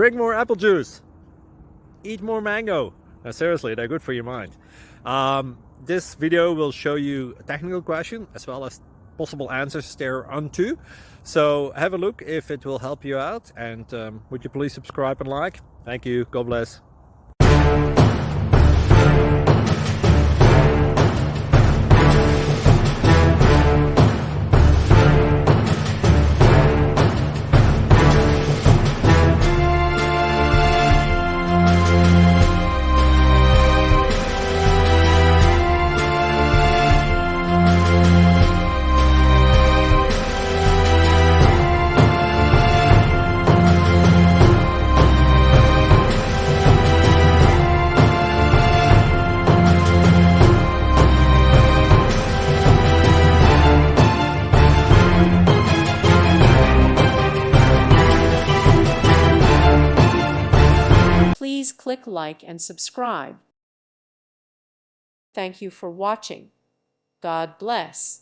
Drink more apple juice. Eat more mango. Seriously, they're good for your mind. This video will show you a technical question as well as possible answers thereunto. So have a look if it will help you out, and would you please subscribe and like? Thank you. God bless. Please click like and subscribe. Thank you for watching. God bless.